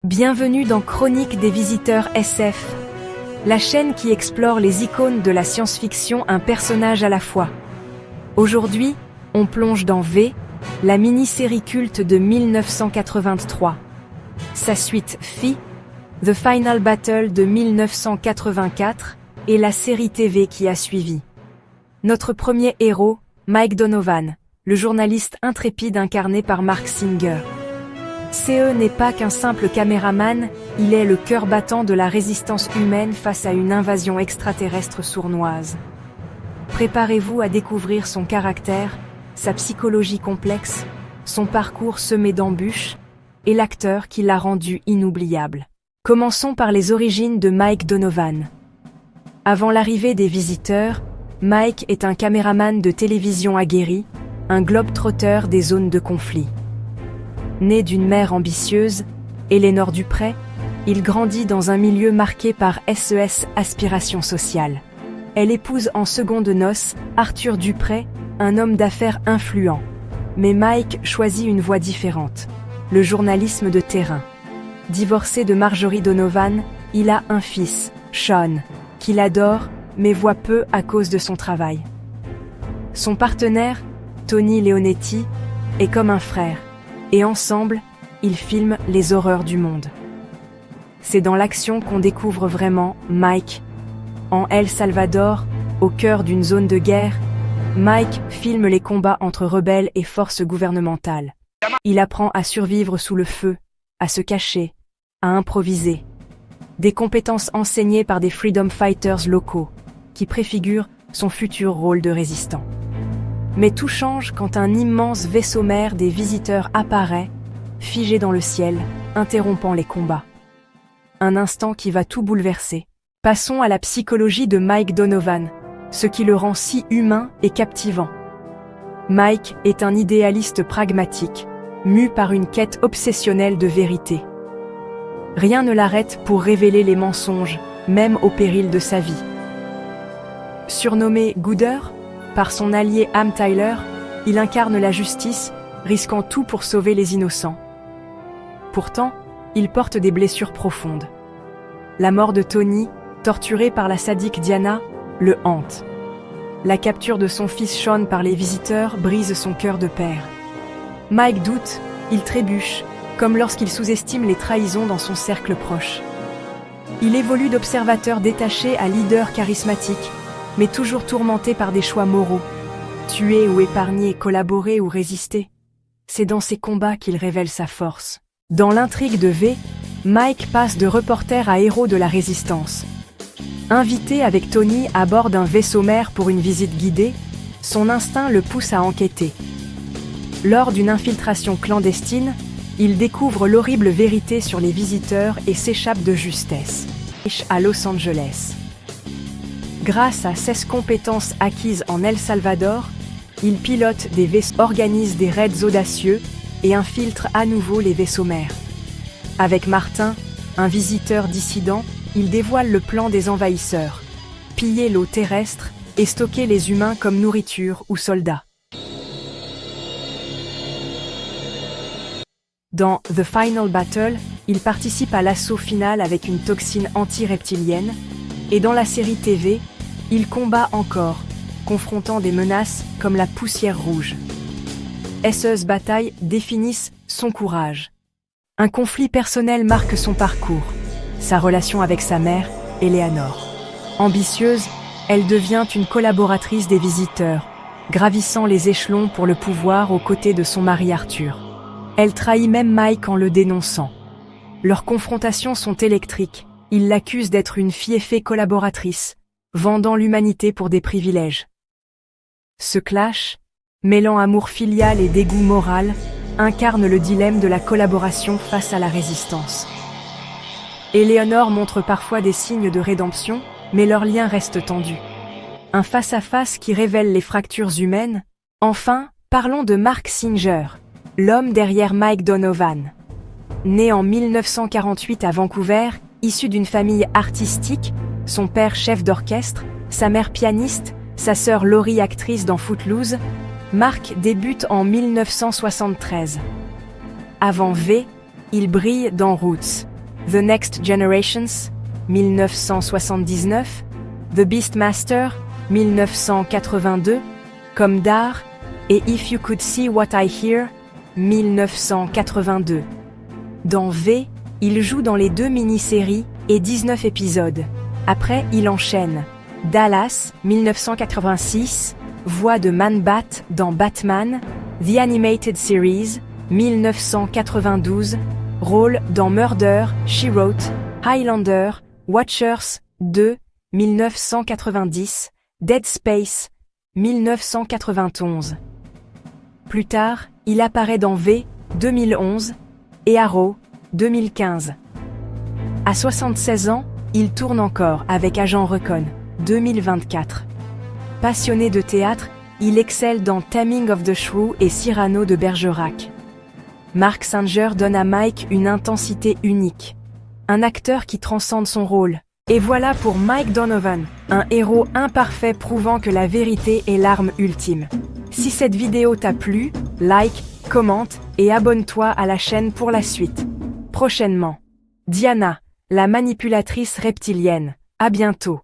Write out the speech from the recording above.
Bienvenue dans Chronique des visiteurs SF, la chaîne qui explore les icônes de la science-fiction un personnage à la fois. Aujourd'hui, on plonge dans V, la mini-série culte de 1983. Sa suite Phi, The Final Battle de 1984 et la série TV qui a suivi. Notre premier héros, Mike Donovan, le journaliste intrépide incarné par Marc Singer. CE n'est pas qu'un simple caméraman, il est le cœur battant de la résistance humaine face à une invasion extraterrestre sournoise. Préparez-vous à découvrir son caractère, sa psychologie complexe, son parcours semé d'embûches, et l'acteur qui l'a rendu inoubliable. Commençons par les origines de Mike Donovan. Avant l'arrivée des visiteurs, Mike est un caméraman de télévision aguerri, un globe-trotteur des zones de conflit. Né d'une mère ambitieuse, Eleanor Duprey, il grandit dans un milieu marqué par SES aspiration sociale. Elle épouse en secondes noces Arthur Duprey, un homme d'affaires influent. Mais Mike choisit une voie différente, le journalisme de terrain. Divorcé de Marjorie Donovan, il a un fils, Sean, qu'il adore, mais voit peu à cause de son travail. Son partenaire, Tony Leonetti, est comme un frère, et ensemble, ils filment les horreurs du monde. C'est dans l'action qu'on découvre vraiment Mike. En El Salvador, au cœur d'une zone de guerre, Mike filme les combats entre rebelles et forces gouvernementales. Il apprend à survivre sous le feu, à se cacher, à improviser. Des compétences enseignées par des freedom fighters locaux, qui préfigurent son futur rôle de résistant. Mais tout change quand un immense vaisseau mère des visiteurs apparaît, figé dans le ciel, interrompant les combats. Un instant qui va tout bouleverser. Passons à la psychologie de Mike Donovan, ce qui le rend si humain et captivant. Mike est un idéaliste pragmatique, mu par une quête obsessionnelle de vérité. Rien ne l'arrête pour révéler les mensonges, même au péril de sa vie. Surnommé Gooder, par son allié Am Tyler, il incarne la justice, risquant tout pour sauver les innocents. Pourtant, il porte des blessures profondes. La mort de Tony, torturé par la sadique Diana, le hante. La capture de son fils Sean par les visiteurs brise son cœur de père. Mike doute, il trébuche, comme lorsqu'il sous-estime les trahisons dans son cercle proche. Il évolue d'observateur détaché à leader charismatique, mais toujours tourmenté par des choix moraux. Tuer ou épargner, collaborer ou résister. C'est dans ces combats qu'il révèle sa force. Dans l'intrigue de V, Mike passe de reporter à héros de la résistance. Invité avec Tony à bord d'un vaisseau mère pour une visite guidée, son instinct le pousse à enquêter. Lors d'une infiltration clandestine, il découvre l'horrible vérité sur les visiteurs et s'échappe de justesse. À Los Angeles. Grâce à 16 compétences acquises en El Salvador, il pilote des vaisseaux, organise des raids audacieux et infiltre à nouveau les vaisseaux mères. Avec Martin, un visiteur dissident, il dévoile le plan des envahisseurs, piller l'eau terrestre et stocker les humains comme nourriture ou soldats. Dans The Final Battle, il participe à l'assaut final avec une toxine anti-reptilienne, et dans la série TV, il combat encore, confrontant des menaces comme la poussière rouge. SES batailles définissent son courage. Un conflit personnel marque son parcours, sa relation avec sa mère, Eleanor. Ambitieuse, elle devient une collaboratrice des visiteurs, gravissant les échelons pour le pouvoir aux côtés de son mari Arthur. Elle trahit même Mike en le dénonçant. Leurs confrontations sont électriques. Il l'accuse d'être une fieffée collaboratrice, vendant l'humanité pour des privilèges. Ce clash, mêlant amour filial et dégoût moral, incarne le dilemme de la collaboration face à la résistance. Eleanor montre parfois des signes de rédemption, mais leur lien reste tendu. Un face-à-face qui révèle les fractures humaines. Enfin, parlons de Marc Singer, l'homme derrière Mike Donovan. Né en 1948 à Vancouver, issu d'une famille artistique, son père chef d'orchestre, sa mère pianiste, sa sœur Laurie actrice dans Footloose, Marc débute en 1973. Avant V, il brille dans Roots, The Next Generations, 1979, The Beastmaster, 1982, Comme d'art, et If You Could See What I Hear, 1982. Dans V, il joue dans les 2 mini-séries et 19 épisodes. Après, il enchaîne Dallas, 1986, voix de Man-Bat dans Batman, The Animated Series, 1992, rôle dans Murder, She Wrote, Highlander, Watchers 2, 1990, Dead Space, 1991. Plus tard, il apparaît dans V, 2011, et Arrow, 2015. À 76 ans, il tourne encore avec Agent Recon, 2024. Passionné de théâtre, il excelle dans Taming of the Shrew et Cyrano de Bergerac. Mark Singer donne à Mike une intensité unique. Un acteur qui transcende son rôle. Et voilà pour Mike Donovan, un héros imparfait prouvant que la vérité est l'arme ultime. Si cette vidéo t'a plu, like, commente et abonne-toi à la chaîne pour la suite. Prochainement, Diana, la manipulatrice reptilienne. À bientôt.